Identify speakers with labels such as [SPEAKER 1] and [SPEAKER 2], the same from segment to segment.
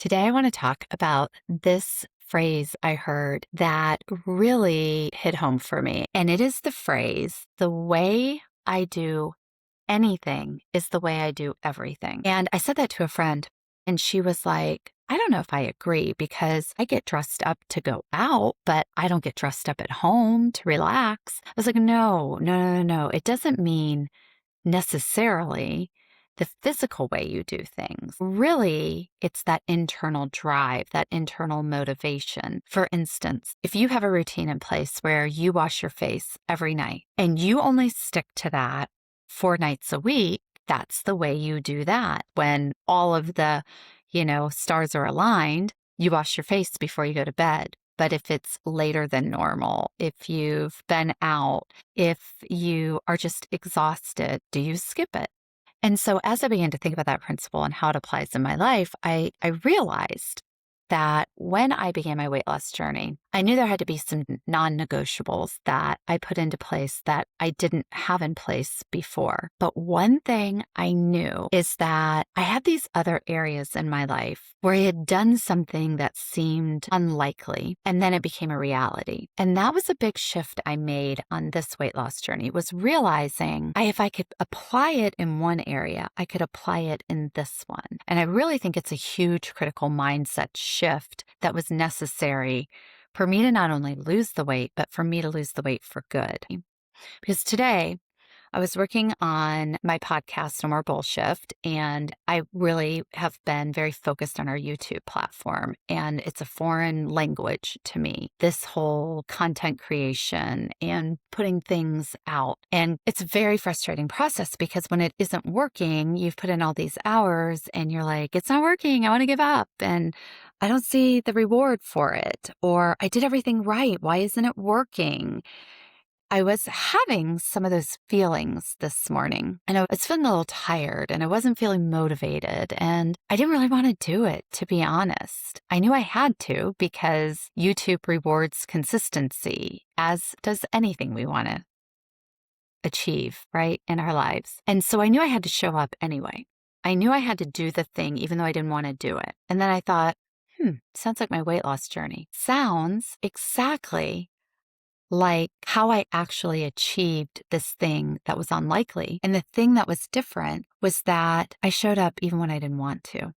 [SPEAKER 1] Today, I want to talk about this phrase I heard that really hit home for me. And it is the phrase, the way I do anything is the way I do everything. And I said that to a friend, and she was like, I don't know if I agree because I get dressed up to go out, but I don't get dressed up at home to relax. I was like, no. It doesn't mean necessarily the physical way you do things. Really, it's that internal drive, that internal motivation. For instance, if you have a routine in place where you wash your face every night and you only stick to that 4 nights a week, that's the way you do that. When all of the, stars are aligned, you wash your face before you go to bed. But if it's later than normal, if you've been out, if you are just exhausted, do you skip it? And so as I began to think about that principle and how it applies in my life, I realized that when I began my weight loss journey, I knew there had to be some non-negotiables that I put into place that I didn't have in place before. But one thing I knew is that I had these other areas in my life where I had done something that seemed unlikely, and then it became a reality. And that was a big shift I made on this weight loss journey, was realizing if I could apply it in one area, I could apply it in this one. And I really think it's a huge critical mindset shift that was necessary for me to not only lose the weight, but for me to lose the weight for good. Because today, I was working on my podcast, No More Bullshift, and I really have been very focused on our YouTube platform. And it's a foreign language to me, this whole content creation and putting things out. And it's a very frustrating process because when it isn't working, you've put in all these hours and you're like, it's not working. I want to give up. And I don't see the reward for it. Or I did everything right. Why isn't it working? I was having some of those feelings this morning, and I was feeling a little tired and I wasn't feeling motivated, and I didn't really want to do it, to be honest. I knew I had to because YouTube rewards consistency, as does anything we want to achieve, right, in our lives. And so I knew I had to show up anyway. I knew I had to do the thing even though I didn't want to do it. And then I thought, sounds like my weight loss journey. Sounds exactly like how I actually achieved this thing that was unlikely. And the thing that was different was that I showed up even when I didn't want to.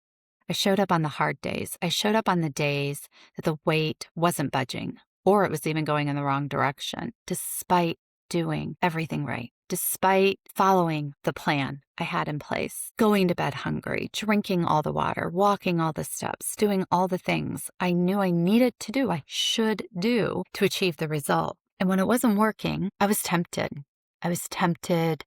[SPEAKER 1] I showed up on the hard days. I showed up on the days that the weight wasn't budging or it was even going in the wrong direction, despite doing everything right, despite following the plan I had in place, going to bed hungry, drinking all the water, walking all the steps, doing all the things I knew I needed to do, I should do to achieve the result. And when it wasn't working, I was tempted. I was tempted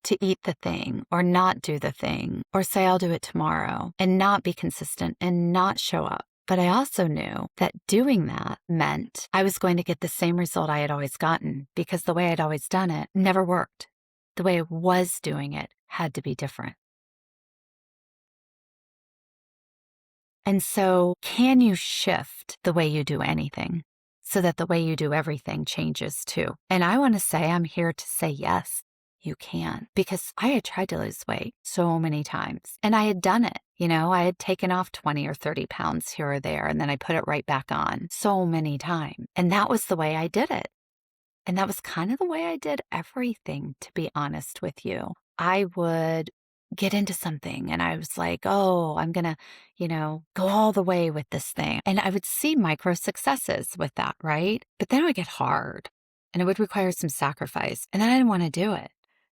[SPEAKER 1] to eat the thing or not do the thing or say I'll do it tomorrow and not be consistent and not show up. But I also knew that doing that meant I was going to get the same result I had always gotten because the way I'd always done it never worked. The way I was doing it had to be different. And so, can you shift the way you do anything so that the way you do everything changes too? And I want to say, I'm here to say yes, you can, because I had tried to lose weight so many times and I had done it. I had taken off 20 or 30 pounds here or there, and then I put it right back on so many times. And that was the way I did it. And that was kind of the way I did everything, to be honest with you. I would get into something and I was like, oh, I'm going to, go all the way with this thing. And I would see micro successes with that, right? But then it would get hard and it would require some sacrifice. And then I didn't want to do it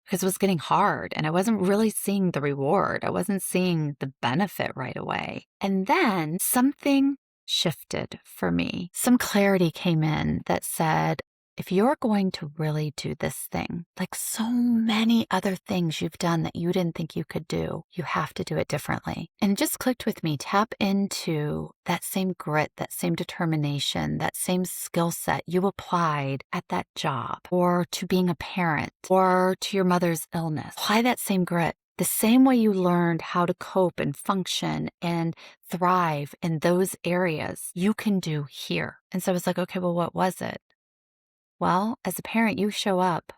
[SPEAKER 1] because it was getting hard and I wasn't really seeing the reward. I wasn't seeing the benefit right away. And then something shifted for me. Some clarity came in that said, if you're going to really do this thing, like so many other things you've done that you didn't think you could do, you have to do it differently. And it just clicked with me. Tap into that same grit, that same determination, that same skill set you applied at that job or to being a parent or to your mother's illness. Apply that same grit. The same way you learned how to cope and function and thrive in those areas, you can do here. And so I was like, okay, well, what was it? Well, as a parent, you show up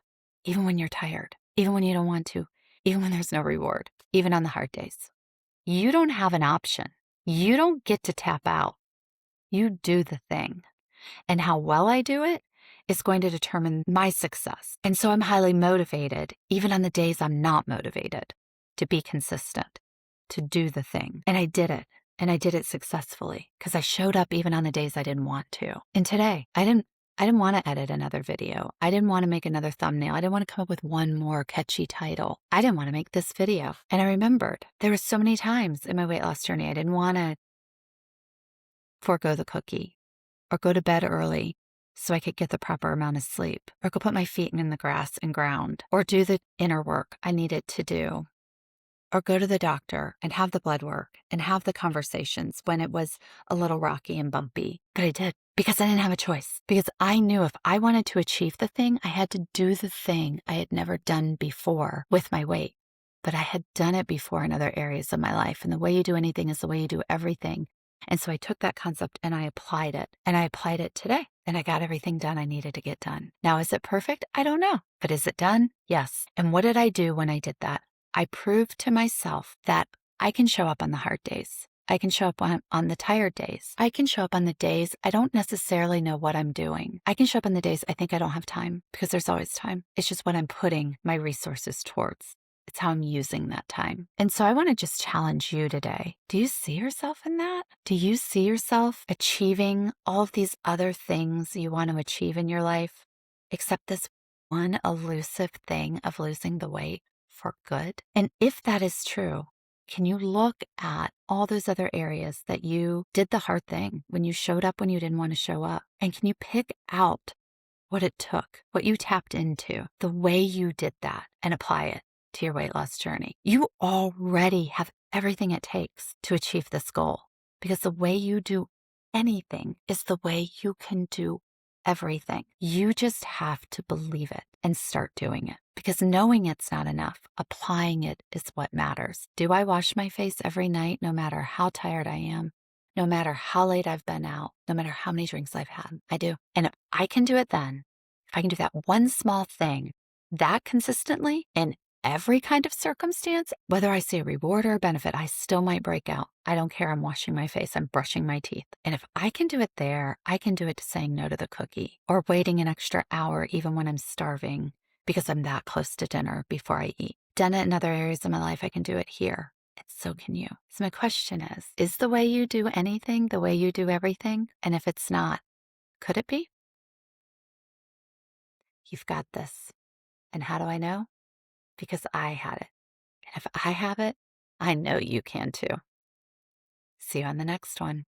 [SPEAKER 1] even when you're tired, even when you don't want to, even when there's no reward, even on the hard days. You don't have an option. You don't get to tap out. You do the thing. And how well I do it is going to determine my success. And so I'm highly motivated, even on the days I'm not motivated, to be consistent, to do the thing. And I did it. And I did it successfully because I showed up even on the days I didn't want to. And today, I didn't want to edit another video. I didn't want to make another thumbnail. I didn't want to come up with one more catchy title. I didn't want to make this video. And I remembered there were so many times in my weight loss journey I didn't want to forego the cookie or go to bed early so I could get the proper amount of sleep, or go put my feet in the grass and ground, or do the inner work I needed to do, or go to the doctor and have the blood work and have the conversations when it was a little rocky and bumpy. But I did because I didn't have a choice, because I knew if I wanted to achieve the thing, I had to do the thing I had never done before with my weight. But I had done it before in other areas of my life, and the way you do anything is the way you do everything. And so I took that concept and I applied it, and I applied it today, and I got everything done I needed to get done. Now, is it perfect? I don't know. But is it done? Yes. And what did I do when I did that? I proved to myself that I can show up on the hard days. I can show up on the tired days. I can show up on the days I don't necessarily know what I'm doing. I can show up on the days I think I don't have time, because there's always time. It's just what I'm putting my resources towards. It's how I'm using that time. And so I want to just challenge you today. Do you see yourself in that? Do you see yourself achieving all of these other things you want to achieve in your life, except this one elusive thing of losing the weight for good? And if that is true, can you look at all those other areas that you did the hard thing when you showed up when you didn't want to show up? And can you pick out what it took, what you tapped into, the way you did that, and apply it to your weight loss journey? You already have everything it takes to achieve this goal, because the way you do anything is the way you can do everything. You just have to believe it and start doing it, because knowing it's not enough. Applying it is what matters. Do I wash my face every night, no matter how tired I am? No matter how late I've been out, no matter how many drinks I've had? I do. And if I can do it then, if I can do that one small thing that consistently in every kind of circumstance, whether I see a reward or a benefit, I still might break out. I don't care. I'm washing my face. I'm brushing my teeth. And if I can do it there, I can do it to saying no to the cookie, or waiting an extra hour even when I'm starving because I'm that close to dinner before I eat. Done it in other areas of my life. I can do it here. And so can you. So my question is the way you do anything the way you do everything? And if it's not, could it be? You've got this. And how do I know? Because I had it. And if I have it, I know you can too. See you on the next one.